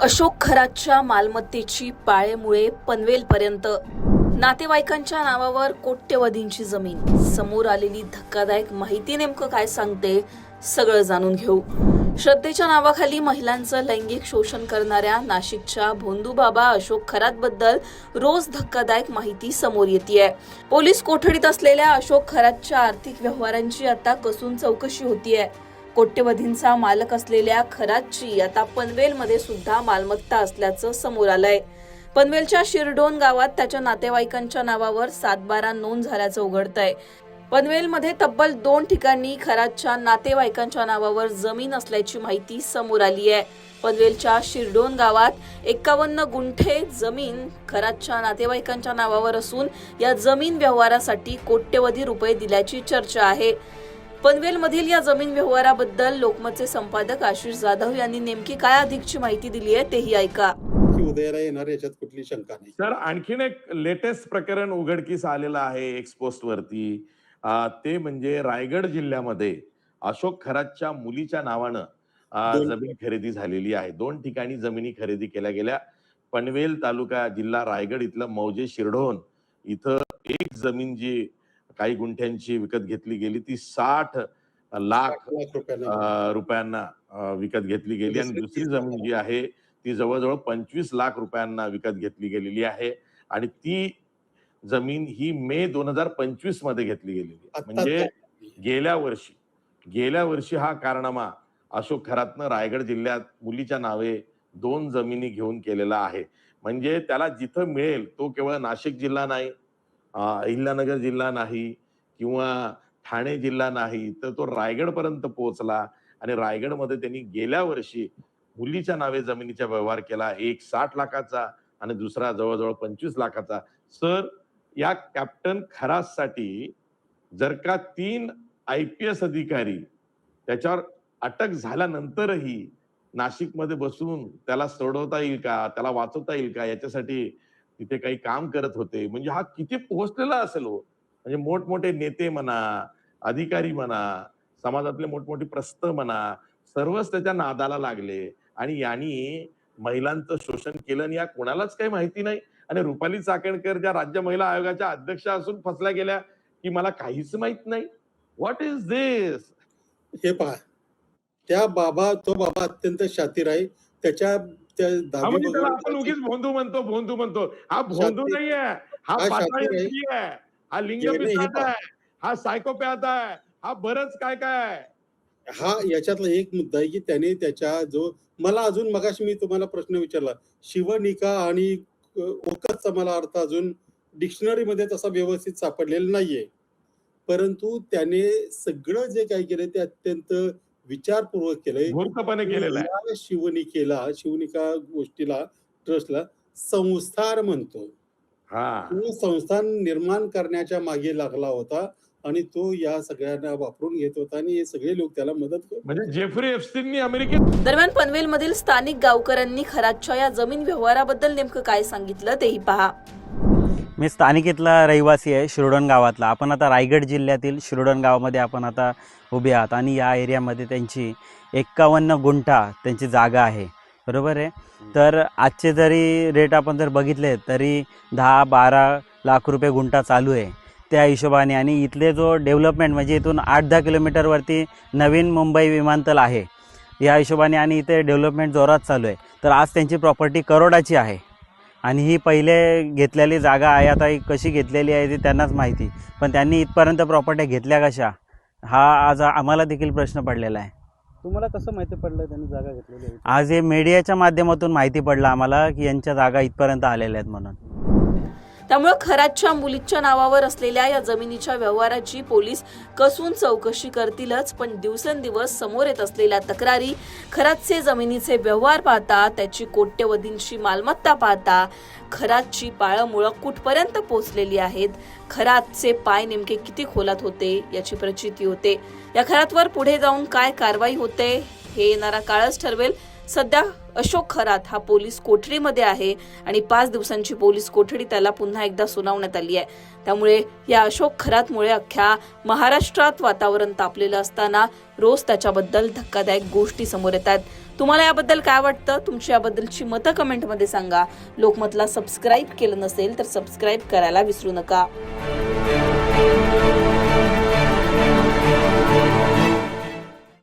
अशोक खरातच्या मालमत्तेची पाळेमुळे पनवेलपर्यंत नातेवाईकांच्या नावावर कोट्यवधींची जमीन समोर आलेली धक्कादायक माहिती नेमकं काय सांगते सगळं जाणून घेऊ। श्रद्धेच्या नावाखाली महिलांचं लैंगिक शोषण करणाऱ्या नाशिकच्या भोंदूबाबा अशोक खरातबद्दल रोज धक्कादायक माहिती समोर येतेय। पोलीस कोठडीत असलेल्या अशोक खरातच्या आर्थिक व्यवहारांची आता कसून चौकशी होतीये। कोट्यवधींचा मालक असलेल्या खरातची आता पनवेलमध्ये सुद्धा मालमत्ता असल्याचं समोर आलंय। पनवेलच्या शिरडोन गावात त्याच्या नातेवाईकांच्या नावावर 7/12 नोंद झाल्याचं उघडतंय। पनवेलमध्ये तब्बल 2 ठिकाणी खरातच्या नातेवाईकांच्या नावावर जमीन असल्याची माहिती समोर आली आहे। पनवेलच्या शिरडोन गावात 51 गुंठे जमीन खरातच्या नातेवाईकांच्या नावावर असून या जमीन व्यवहारासाठी कोट्यवधी रुपये दिल्याची चर्चा आहे। पनवेलमधील या जमीन व्यवहाराबद्दल लोकमतचे संपादक आशिष जाधव यांनी नेमकी काय अधिकची माहिती दिली आहे तेही ऐका। उदयाला येणार याच्यात कुठली शंका नाही। सर, आणखीन एक लेटेस्ट प्रकरण उघडकीस आलेलं आहे एक्सपोस्ट वरती। ते म्हणजे रायगड जिल्ह्यामध्ये अशोक खरातच्या मुलीच्या नावानं जमीन खरेदी झालेली आहे। 2 ठिकाणी जमिनी खरेदी केल्या गेल्या। पनवेल तालुका जिल्हा रायगड इथलं मौजे शिरडोन इथं एक जमीन जी काही गुंठ्यांची विकत घेतली गेली ती 60 लाख रुपयांना विकत घेतली गेली आणि दुसरी जमीन जी आहे ती जवळजवळ 25 लाख रुपयांना विकत घेतली गेलेली आहे आणि ती जमीन ही मे 2025 मध्ये घेतली गेलेली। म्हणजे गेल्या वर्षी हा कारनामा अशोक खरातनं रायगड जिल्ह्यात मुलीच्या नावे 2 जमिनी घेऊन केलेला आहे। म्हणजे त्याला जिथं मिळेल तो केवळ नाशिक जिल्हा नाही, अहिल्यानगर जिल्हा नाही किंवा ठाणे जिल्हा नाही, तर तो रायगड पर्यंत पोहोचला आणि रायगडमध्ये त्यांनी गेल्या वर्षी मुलीच्या नावे जमिनीचा व्यवहार केला। एक 60 लाखाचा आणि दुसरा जवळजवळ 25 लाखाचा। सर, या कॅप्टन खराससाठी जर का 3 IPS अधिकारी त्याच्यावर अटक झाल्यानंतरही नाशिकमध्ये बसून त्याला सोडवता येईल का, त्याला वाचवता येईल का, याच्यासाठी तिथे काही काम करत होते, म्हणजे हा किती पोहोचलेला असेल हो। म्हणजे मोठमोठे नेते म्हणा, अधिकारी म्हणा, समाजातले मोठमोठे प्रस्थ म्हणा, सर्वच त्याच्या नादाला लागले आणि यांनी महिलांचं शोषण केलं आणि या कोणालाच काही माहिती नाही। आणि रुपाली चाकणकर ज्या राज्य महिला आयोगाच्या अध्यक्ष असून फसल्या गेल्या की मला काहीच माहित नाही। व्हॉट इज दिस? हे पहा, तो बाबा अत्यंत शातीर आहे। त्याच्या आपण उगीच भोंदू म्हणतो। हा भोंदू नाहीये, हा पाताळी आहे, हा लिंगविस्तार आहे, हा सायकोपॅथ आहे, हा बरंच काय काय। हा याच्यातला एक मुद्दा आहे की त्याने त्याच्या मला अजून मगाशी मी तुम्हाला प्रश्न विचारला, शिवनिका आणि ओकसचा मला अर्थ अजून डिक्शनरी मध्ये तसा व्यवस्थित सापडलेला नाहीये। परंतु त्याने सगळं जे काही केलंय ते अत्यंत विचारपूर्वक केलंय, मूर्खपणे केलेलं आहे। शिवनिका गोष्टीला, ट्रस्टला संस्थान म्हणतो। तो संस्थान निर्माण करण्याच्या मागे लागला होता आणि तो या सगळ्यांना वापरून घेत होता आणि हे सगळे लोक त्याला मदत करत, म्हणजे जेफ्री एप्स्टीननी अमेरिकेत। दरम्यान पनवेलमधील स्थानिक गावकऱ्यांनी खरातच्या या जमीन व्यवहाराबद्दल नेमकं काय सांगितलं तेही पहा। मी स्थानिक इथला रहिवासी आहे, शिरडोन गावातला। आपण आता रायगड जिल्ह्यातील शिरडोन गावामध्ये आपण आता उभे आहात आणि या एरियामध्ये त्यांची 51 गुंठा त्यांची जागा आहे, बरोबर आहे। तर आजचे जरी रेट आपण जर बघितले तरी 10-12 लाख रुपये गुंठा चालू आहे त्या हिशोबाने। आणि इथले जो डेव्हलपमेंट म्हणजे इथून 8-10 किलोमीटरवरती नवीन मुंबई विमानतळ आहे या हिशोबाने आणि इथे डेव्हलपमेंट जोरात चालू आहे। तर आज त्यांची प्रॉपर्टी करोडाची आहे आणि ही पहिले घेतलेली जागा आहे। आता ही कशी घेतलेली आहे ती त्यांनाच माहिती, पण त्यांनी इथपर्यंत प्रॉपर्ट्या घेतल्या कशा, हा आज आम्हाला देखील प्रश्न पडलेला आहे। तुम्हाला कसं माहिती पडलं त्यांनी जागा घेतलेली आहे? आज हे मीडियाच्या माध्यमातून माहिती पडलं आम्हाला की यांच्या जागा इथपर्यंत आलेल्या आहेत म्हणून। त्यामुळे खरातच्या मुलीच्या नावावर असलेल्या या जमिनीच्या व्यवहाराची पोलीस कसून चौकशी करतीलच, पण दिवसेंदिवस समोर येत असलेल्या तक्रारी, खरातचे जमिनीचे व्यवहार पाहता, त्याची कोट्यवधींची मालमत्ता पाहता, खरातची पाळंमुळं कुठपर्यंत पोहोचलेली आहेत, खरातचे पाय नेमके किती खोलात होते याची प्रचिती होते। या खरातवर पुढे जाऊन काय कारवाई होते हे येणारा काळच ठरवेल। सध्या अशोक खरात हा पोलीस कोठडीमध्ये आहे आणि 5 दिवसांची पोलीस कोठडी त्याला पुन्हा एकदा सुनावण्यात आली आहे। त्यामुळे या अशोक खरातमुळे अख्ख्या महाराष्ट्रात वातावरण तापलेलं असताना रोज त्याच्याबद्दल धक्कादायक गोष्टी समोर येतात। तुम्हाला याबद्दल काय वाटतं? तुमची याबद्दलची मतं कमेंटमध्ये सांगा. लोकमतला सबस्क्राईब केलं नसेल तर सबस्क्राईब करायला विसरू नका.